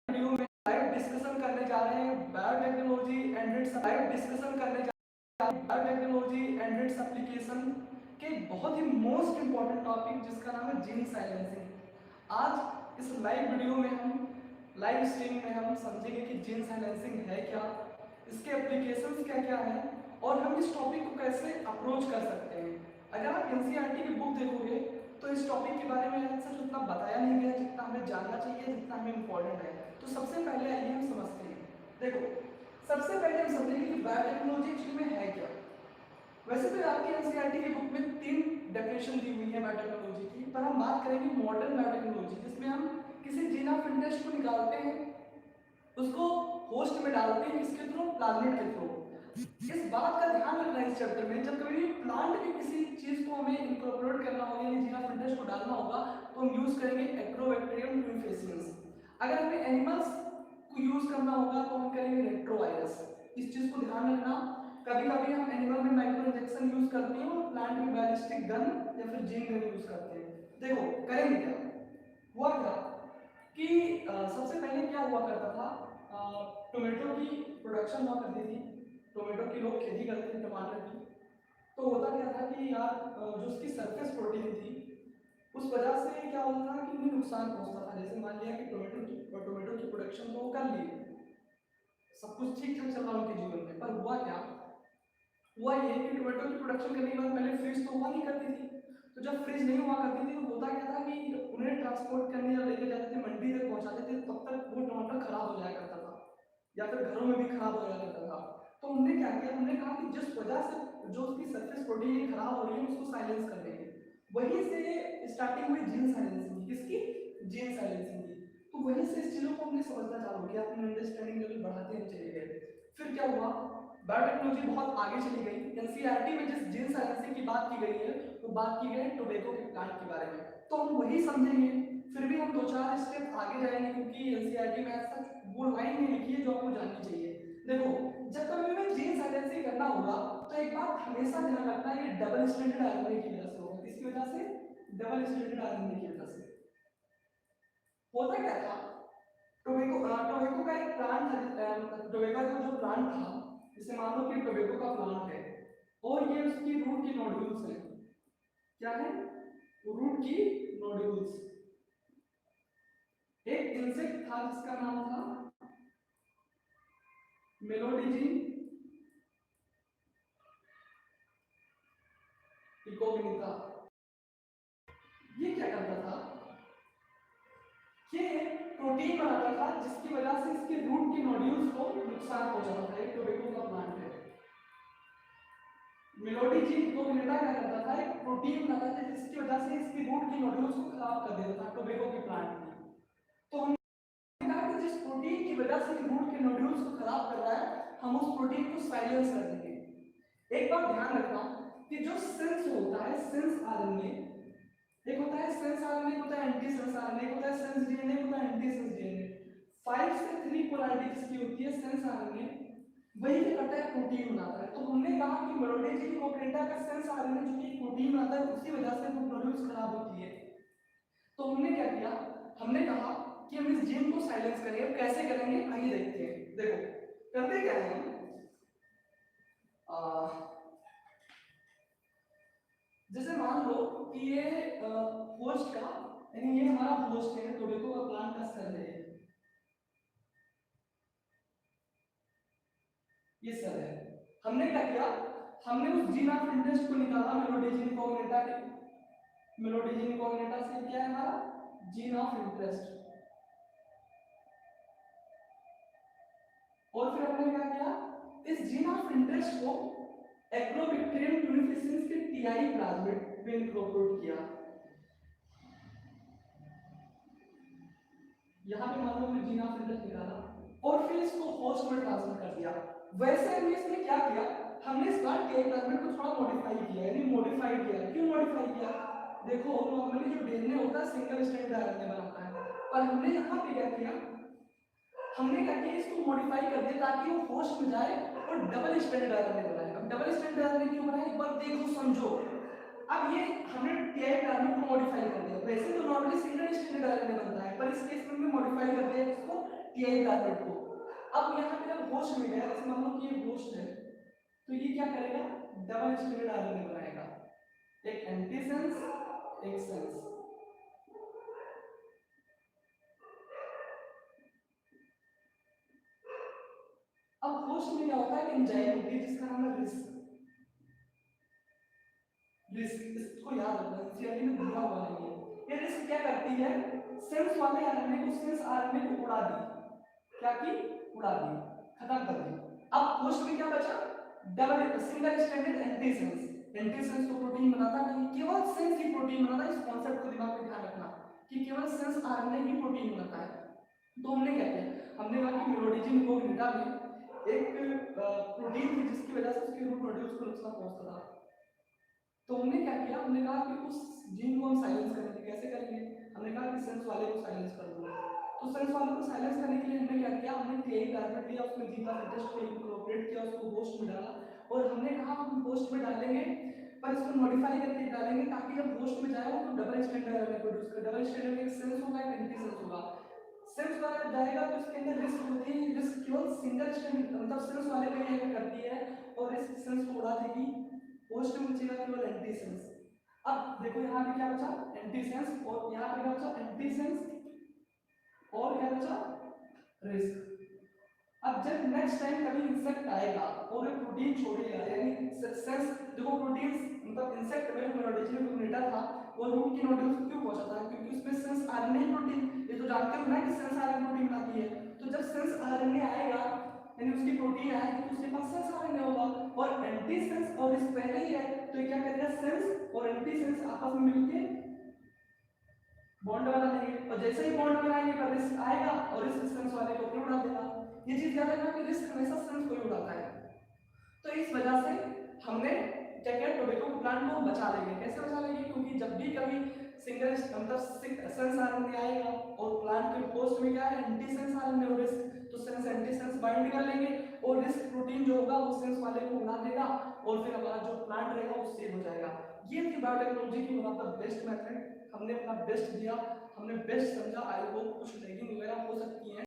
Video में live discussion करने जा रहे हैं biotechnology and it's live discussion करने जा रहे हैं बायोटेक्नोलॉजी एंड इट्स एप्लीकेशन के बहुत ही मोस्ट इंपॉर्टेंट टॉपिक जिसका नाम है जीन साइलेंसिंग। आज इस लाइव वीडियो में हम लाइव स्ट्रीम में हम समझेंगे कि जीन साइलेंसिंग है क्या, इसके एप्लीकेशंस क्या क्या है और हम इस टॉपिक को कैसे अप्रोच कर सकते हैं। अगर आप एनसीईआरटी की बुक देखोगे तो इस टॉपिक के बारे में सच उतना बताया नहीं गया जितना हमें जानना चाहिए, जितना हमें इम्पोर्टेंट है। तो सबसे पहले आइए हम समझते हैं। देखो, सबसे पहले हम समझेंगे कि बायोटेक्नोलॉजी एक्चुअली में है क्या। वैसे तो आपकी एनसीईआरटी की बुक में 3 डेफिनेशन दी हुई है बायोटेक्नोलॉजी की, पर हम बात करेंगे मॉडर्न बायोटेक्नोलॉजी जिसमें हम किसी जीन ऑफ इंटरेस्ट को निकालते हैं, उसको होस्ट में डालते हैं, किसके थ्रू, प्लाज्मिड के थ्रू। इस बात का ध्यान रखना है इस चैप्टर में, जब कभी भी प्लांट की किसी चीज को हमें इनकॉर्पोरेट करना होगा यानी जीन ऑफ इंटरेस्ट को डालना होगा तो हम यूज करेंगे एक्ट्रोबैक्टीरियम ट्यूनिफेसियंस। अगर हमें एनिमल्स को यूज करना होगा तो हम करेंगे रेट्रोवायरस। इस चीज को ध्यान रखना। कभी कभी हम एनिमल में माइक्रो इंजेक्शन यूज करते हैं और प्लांट में बैलिस्टिक गन या फिर जीन गन यूज करते हैं। देखो करेंगे क्या, हुआ क्या कि सबसे पहले क्या हुआ करता था, टोमेटो की प्रोडक्शन हुआ करती थी, टोमेटो की लोग खेती करते थे टमाटर की। तो होता क्या था कि यार जो उसकी सरफेस प्रोटीन थी उस वजह से क्या होता था कि उन्हें नुकसान पहुंचता था। जैसे मान लिया कि टोमेटो की प्रोडक्शन तो कर ली, सब कुछ ठीक ठाक चल रहा उनके जीवन में, पर हुआ क्या, हुआ ये कि टोमेटो की प्रोडक्शन करने के बाद पहले फ्रीज तो हुआ नहीं करती थी। तो जब फ्रीज नहीं हुआ करती थी तो होता क्या था कि उन्हें ट्रांसपोर्ट करने या लेके जाते थे, मंडी तक पहुंचाते थे, तब तक वो टमाटर खराब हो जाया करता था या फिर घरों में भी खराब हो जाया करता था। तो हमने क्या किया, हमने कहा कि जिस वजह से जो उसकी सरफेस प्रोटीन खराब हो रही है उसको साइलेंस कर देंगे। वहीं से स्टार्टिंग हुई जीन साइलेंसिंग, किसकी, जीन साइलेंसिंग की। तो वहीं से इस चीजों को हमने समझना चालू किया, अपनी अंडरस्टैंडिंग लेवल बढ़ाते हम चले गए। फिर क्या हुआ, बायोटेक्नोलॉजी बहुत आगे चली गई। एनसीईआरटी में जिस जीन साइलेंसिंग की बात की गई है वो बात की गई है टोबैको के प्लांट के बारे में, तो हम वही समझेंगे। फिर भी हम 2-4 स्टेप आगे जाएंगे क्योंकि एनसीईआरटी में ऐसा वो लाइन नहीं लिखी है जो आपको जाननी चाहिए। देखो, जब कभी हमें जीन साइलेंसिंग करना होगा तो एक बात हमेशा ध्यान रखना, ये डबल स्टैंडर्ड आरएनए की वजह से होगा। किसकी वजह से, डबल स्टैंडर्ड आरएनए की वजह से। होता क्या था, टोबैको का एक प्लांट था, टोबैको का जो प्लांट था, जैसे मान लो कि टोबैको का प्लांट है और ये उसकी रूट की नोड्यूल्स हैं। क्या है, रूट की नोड्यूल्स। एक इंसेक्ट था जिसका नाम था मेलोडिजिन इकोग्निटा। ये क्या करता था, ये प्रोटीन बनाता था जिसकी वजह से इसके रूट के नोड्यूल्स को नुकसान पहुंचाता था। एक टोबैको का प्लांट है, मेलोडिजिन इकोग्निटा क्या करता था, एक प्रोटीन बनाता था जिसकी वजह से इसकी रूट की नोड्यूल्स को खराब कर देता था टोबैको के प्लांट में। तो हमने कहा कि जिस प्रोटीन की वजह से रूट के नोड्यूल्स को खराब कर रहा है हम उस प्रोटीन को साइलेंस कर देंगे। एक बात ध्यान रखना कि जो सेंस होता है, सेंस आरएनए, एक होता है सेंस आरएनए, होता है एंटी सेंस आरएनए, होता है सेंस डीएनए, होता है एंटी सेंस डीएनए। 5 से 3 पोलैरिटी जिसकी होती है सेंस आरएनए, वही क्या करता है, प्रोटीन बनाता है। तो हमने कहा कि मेलोडिजिन इकोग्निटा का सेंस आरएनए जो कि प्रोटीन बनाता है उसी वजह से वो नोड्यूल्स खराब होती है। तो हमने क्या किया, हमने कहा कि हम इस जीन को साइलेंस करेंगे। कैसे करेंगे आइए देखते हैं। देखो करते क्या है, जैसे मान लो कि ये होस्ट का यानी ये हमारा होस्ट है, टोबैको का प्लांट का सेल है, ये सेल है। हमने क्या किया, हमने उस जीन ऑफ इंटरेस्ट को निकाला मेलोडिजिन इकोग्निटा के, मेलोडिजिन इकोग्निटा से क्या है हमारा जीन ऑफ इंटरेस्ट, और फिर हमने क्या किया, इस जीन ऑफ इंटरेस्ट को एक्रोबैक्टीरियम ट्यूनिफेसियंस के टीआई प्लाज्मिड में इनकॉर्पोरेट किया। यहाँ पे मान लो हमने जीन ऑफ इंटरेस्ट निकाला और फिर इसको होस्ट में ट्रांसफर कर दिया। वैसे हमने इसमें क्या किया, हमने इस बार टीआई प्लाज्मिड को थोड़ा मॉडिफाई किया, यानी मॉडिफाई किया। क्यों मॉडिफाई किया, देखो नॉर्मली जो डीएनए होता है सिंगल स्ट्रैंड आरएनए बनाता है, पर हमने यहाँ पे क्या किया, हमने क्या किया, इसको मॉडिफाई कर दिया ताकि वो होस्ट में जाए और डबल स्ट्रैंड आरएनए बनाए। अब डबल स्ट्रैंड आरएनए क्यों बनाए, एक बार देखो समझो। अब ये हमने टीआई प्लाज्मिड को मॉडिफाई कर दिया, वैसे तो नॉर्मली सिंगल स्ट्रैंड आरएनए बनता है, पर इस केस में हमने मॉडिफाई कर दिया इसको टीआई कार्बेट को। अब यहाँ पे जब होस्ट मिल गया, जैसे मान लो कि ये होस्ट है, तो ये क्या करेगा, डबल स्ट्रैंडेड आरएनए बनाएगा, एक एंटीसेंस एक सेंस। अब होस्ट में क्या होता है कि एंजाइम होती है जिसका नाम है रिस्क। रिस्क इसको याद रखना, एनसीईआरटी में दिया हुआ नहीं है। ये रिस्क क्या करती है, सेंस वाले आरएनए को, सेंस आरएनए को उड़ा दी, क्या की, उड़ा दी, खत्म कर दी। अब होस्ट में क्या बचा, double single stranded antisense. Antisense तो प्रोटीन बनाता नहीं, केवल सेंस ही प्रोटीन बनाता है। इस कॉन्सेप्ट को दिमाग में ध्यान रखना कि केवल सेंस आरएनए ही प्रोटीन बनाता है। तो हमने क्या किया, हमने कहा कि मेलोडिजिन इनकोग्निटा में एक प्रोटीन थी जिसकी वजह से उसके रूट नोड्यूल्स को नुकसान पहुंचता था। तो हमने क्या किया, हमने कहा कि उस जीन को हम साइलेंस करेंगे। कैसे करेंगे, हमने कहा कि सेंस वाले को साइलेंस कर दो। तो सेंस वाले को साइलेंस करने के लिए हमने क्या किया, हमने टीआई कार्बेट लिया, उसमें जीन का फिटेस्ट को इनकॉर्पोरेट किया, उसको होस्ट में डाला और हमने कहा हम होस्ट में डालेंगे पर इसको मॉडिफाई करके डालेंगे ताकि जब होस्ट में जाए तो डबल स्ट्रैंडेड आरएनए प्रोड्यूस करे। डबल स्ट्रैंडेड में एक सेंस होगा, एक एंटीसेंस होगा। सेंस वाला जाएगा तो इसके अंदर रिस्क होती है, रिस्क केवल सिंगल स्ट्रैंड मतलब सेंस वाले पे ही करती है और इस सेंस को उड़ा देगी, होस्ट में बचेगा केवल एंटीसेंस। अब देखो यहाँ पे क्या बचा, एंटीसेंस, और यहाँ पे क्या बचा, एंटीसेंस और क्या बचा, रिस्क। अब जब नेक्स्ट टाइम कभी इंसेक्ट आएगा और ये प्रोटीन छोड़ेगा, यानी सेंस, देखो प्रोटीन मतलब इंसेक्ट में मेलोडिजिन इनकोग्निटा था वो रूट की नोड्यूल्स क्यों पहुंचा था, क्योंकि उसमें सेंस आरएनए प्रोटीन, ये तो जानते हो ना कि सेंस आरएनए प्रोटीन बनाती है। तो जब सेंस आरएनए आएगा यानी उसकी प्रोटीन आएगी तो उसके पास सेंस आरएनए होगा और एंटीसेंस और रिस्क पहले ही है, तो ये क्या करेगा, सेंस और एंटीसेंस आपस में मिलके बॉन्ड बना लेंगे और जैसे ही बॉन्ड बनाएंगे तो रिस्क आएगा और इस सेंस वाले को उड़ा देगा। ये चीज याद रखना कि रिस्क हमेशा सेंस को ही उड़ाता है। तो इस वजह से हमने क्या किया, टोबैको प्लांट को बचा लेंगे। कैसे बचा लेंगे, क्योंकि जब भी कभी सिंगल मतलब सेंस आरएनए आएगा और प्लांट के होस्ट में क्या है, एंटीसेंस आरएनए और रिस्क, तो सेंस एंटीसेंस बाइंड कर लेंगे और रिस्क प्रोटीन जो होगा वो सेंस वाले को उड़ा देगा और फिर हमारा जो प्लांट रहेगा वो सेव हो जाएगा। ये थी बायोटेक्नोलॉजी की one of the best method. हमने अपना बेस्ट दिया, हमने बेस्ट समझा। आई होप कुछ लैगिंग वगैरह हो सकती है।